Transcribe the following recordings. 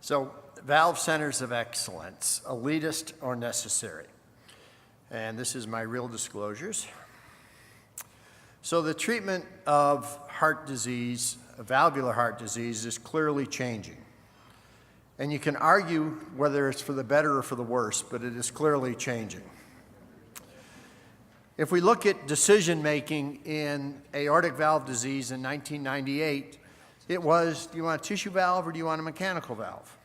So, valve centers of excellence, elitist or necessary? And this is my real disclosures. So the treatment of heart disease, valvular heart disease, is clearly changing. And you can argue whether it's for the better or for the worse, but it is clearly changing. If we look at decision-making in aortic valve disease in 1998, it was, do you want a tissue valve or do you want a mechanical valve?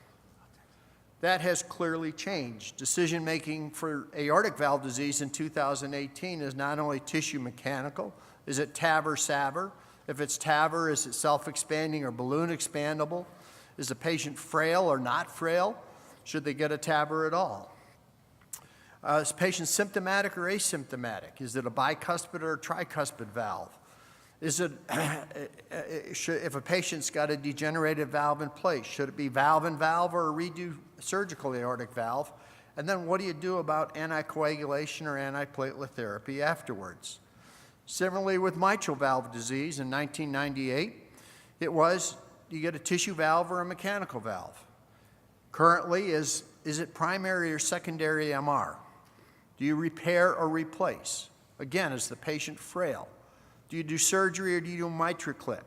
That has clearly changed. Decision-making for aortic valve disease in 2018 is not only tissue mechanical, is it TAVR or SAVR? If it's TAVR, is it self-expanding or balloon expandable? Is the patient frail or not frail? Should they get a TAVR at all? Is the patient symptomatic or asymptomatic? Is it a bicuspid or a tricuspid valve? Is it, if a patient's got a degenerated valve in place, should it be valve in valve or a redo surgical aortic valve? And then what do you do about anticoagulation or antiplatelet therapy afterwards? Similarly with mitral valve disease in 1998, it was, do you get a tissue valve or a mechanical valve? Currently, is it primary or secondary MR? Do you repair or replace? Again, is the patient frail? Do you do surgery or do you do a MitraClip?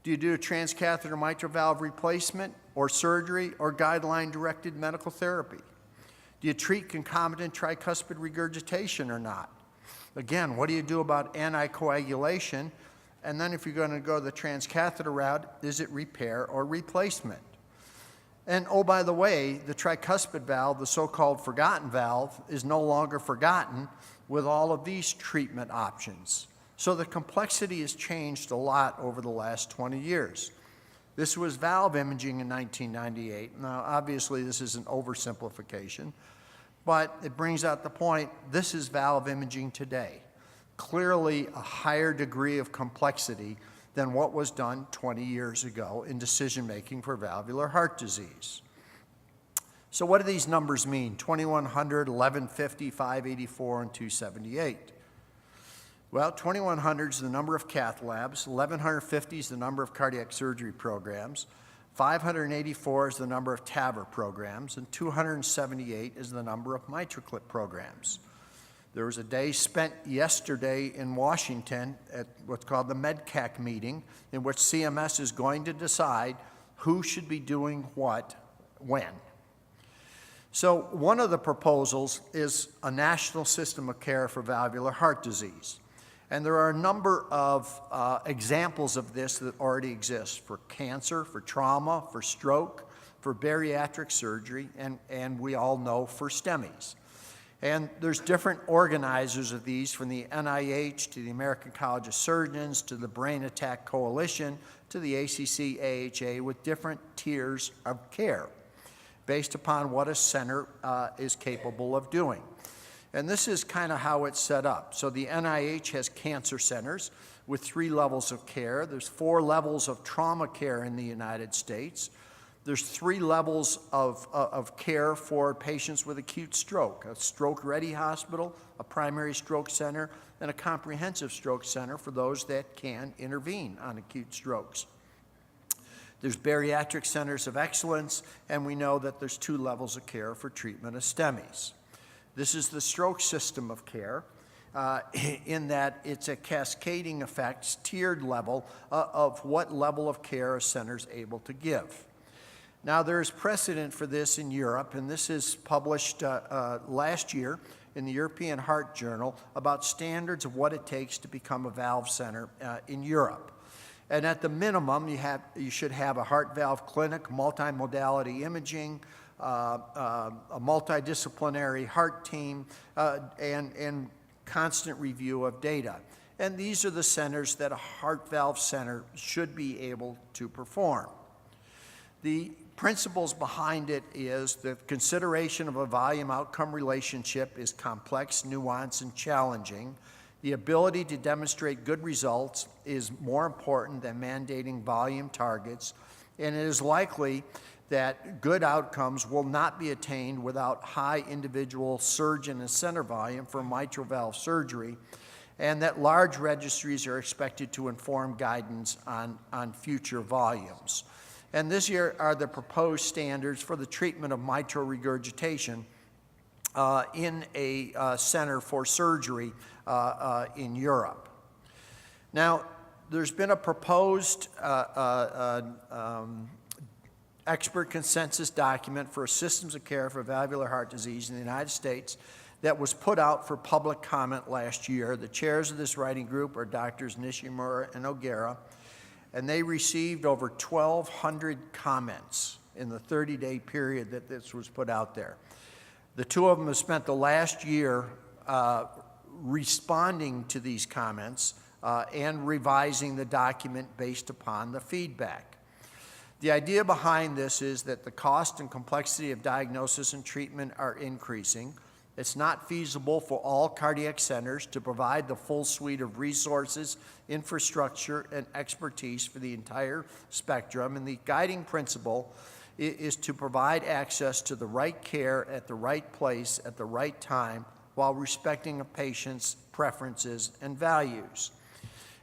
Do you do a transcatheter mitral valve replacement or surgery or guideline-directed medical therapy? Do you treat concomitant tricuspid regurgitation or not? Again, what do you do about anticoagulation? And then if you're going to go the transcatheter route, is it repair or replacement? And oh, by the way, the tricuspid valve, the so-called forgotten valve, is no longer forgotten with all of these treatment options. So the complexity has changed a lot over the last 20 years. This was valve imaging in 1998. Now, obviously, this is an oversimplification, but it brings out the point, this is valve imaging today. Clearly a higher degree of complexity than what was done 20 years ago in decision-making for valvular heart disease. So what do these numbers mean? 2,100, 1,150, 584, and 278. Well, 2,100 is the number of cath labs, 1,150 is the number of cardiac surgery programs, 584 is the number of TAVR programs, and 278 is the number of MitraClip programs. There was a day spent yesterday in Washington at what's called the MedCAC meeting, in which CMS is going to decide who should be doing what, when. So one of the proposals is a national system of care for valvular heart disease. And there are a number of examples of this that already exist for cancer, for trauma, for stroke, for bariatric surgery, and we all know for STEMIs. And there's different organizers of these, from the NIH to the American College of Surgeons to the Brain Attack Coalition to the ACC AHA, with different tiers of care based upon what a center is capable of doing. And this is kind of how it's set up. So the NIH has cancer centers with 3 levels of care. There's 4 levels of trauma care in the United States. There's 3 levels of care for patients with acute stroke: a stroke-ready hospital, a primary stroke center, and a comprehensive stroke center for those that can intervene on acute strokes. There's bariatric centers of excellence, and we know that there's 2 levels of care for treatment of STEMIs. This is the stroke system of care, in that it's a cascading effects, tiered level of what level of care a center's able to give. Now, there is precedent for this in Europe, and this is published last year in the European Heart Journal about standards of what it takes to become a valve center in Europe. And at the minimum, you should have a heart valve clinic, multimodality imaging, a multidisciplinary heart team, and constant review of data. And these are the centers that a heart valve center should be able to perform. The principles behind it is the consideration of a volume-outcome relationship is complex, nuanced, and challenging. The ability to demonstrate good results is more important than mandating volume targets, and it is likely that good outcomes will not be attained without high individual surgeon and center volume for mitral valve surgery, and that large registries are expected to inform guidance on future volumes. And this year are the proposed standards for the treatment of mitral regurgitation in a center for surgery in Europe. Now, there's been a proposed expert consensus document for systems of care for valvular heart disease in the United States that was put out for public comment last year. The chairs of this writing group are Drs. Nishimura and O'Gara, and they received over 1,200 comments in the 30-day period that this was put out there. The two of them have spent the last year responding to these comments and revising the document based upon the feedback. The idea behind this is that the cost and complexity of diagnosis and treatment are increasing. It's not feasible for all cardiac centers to provide the full suite of resources, infrastructure, and expertise for the entire spectrum, and the guiding principle is to provide access to the right care at the right place at the right time while respecting a patient's preferences and values.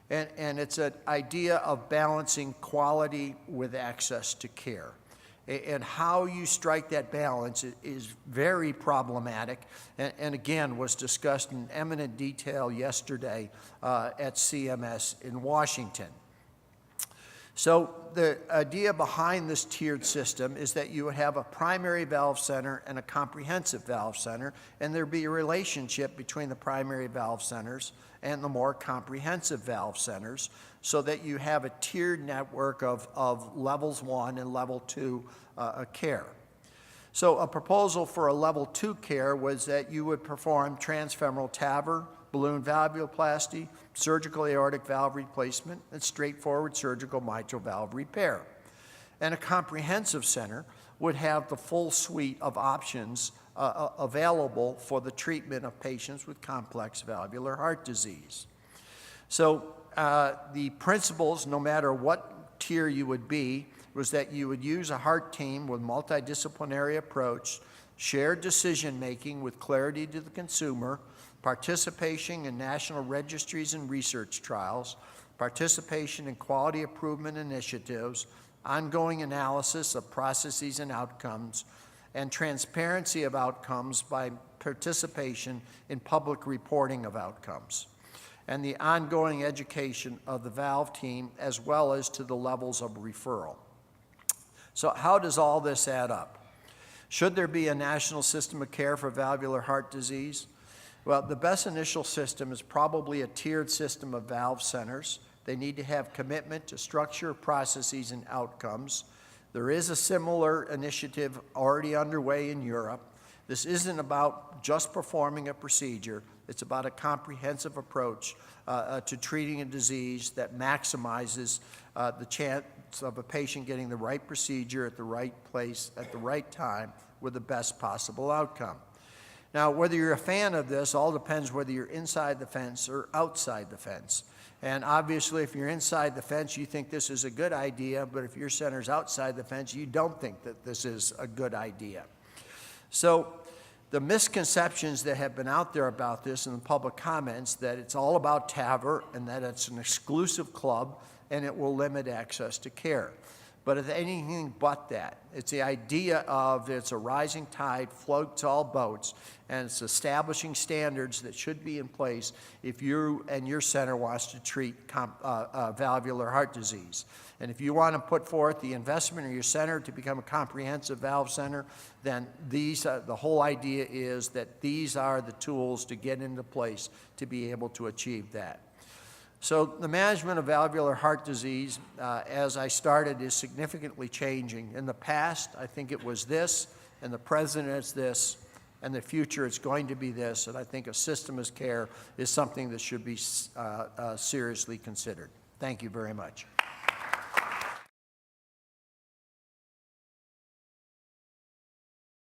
And it's an idea of balancing quality with access to care. And how you strike that balance is very problematic, and again was discussed in eminent detail yesterday at CMS in Washington. So the idea behind this tiered system is that you would have a primary valve center and a comprehensive valve center, and there'd be a relationship between the primary valve centers and the more comprehensive valve centers, so that you have a tiered network of levels 1 and level 2 care. So a proposal for a level 2 care was that you would perform transfemoral TAVR, balloon valvuloplasty, surgical aortic valve replacement, and straightforward surgical mitral valve repair. And a comprehensive center would have the full suite of options available for the treatment of patients with complex valvular heart disease. So the principles, no matter what tier you would be, was that you would use a heart team with multidisciplinary approach, shared decision-making with clarity to the consumer, participation in national registries and research trials, participation in quality improvement initiatives, ongoing analysis of processes and outcomes, and transparency of outcomes by participation in public reporting of outcomes, and the ongoing education of the valve team as well as to the levels of referral. So how does all this add up? Should there be a national system of care for valvular heart disease? Well, the best initial system is probably a tiered system of valve centers. They need to have commitment to structure, processes, and outcomes. There is a similar initiative already underway in Europe. This isn't about just performing a procedure. It's about a comprehensive approach to treating a disease that maximizes the chance of a patient getting the right procedure at the right place at the right time with the best possible outcome. Now, whether you're a fan of this all depends whether you're inside the fence or outside the fence. And obviously, if you're inside the fence, you think this is a good idea, but if your center's outside the fence, you don't think that this is a good idea. So the misconceptions that have been out there about this in the public comments, that it's all about TAVR and that it's an exclusive club and it will limit access to care. But it's anything but that. It's the idea of it's a rising tide floats all boats, and it's establishing standards that should be in place if you and your center wants to treat valvular heart disease. And if you want to put forth the investment in your center to become a comprehensive valve center, then the whole idea is that these are the tools to get into place to be able to achieve that. So the management of valvular heart disease, as I started, is significantly changing. In the past, I think it was this, and the present is this, and the future it's going to be this, and I think a system of care is something that should be seriously considered. Thank you very much.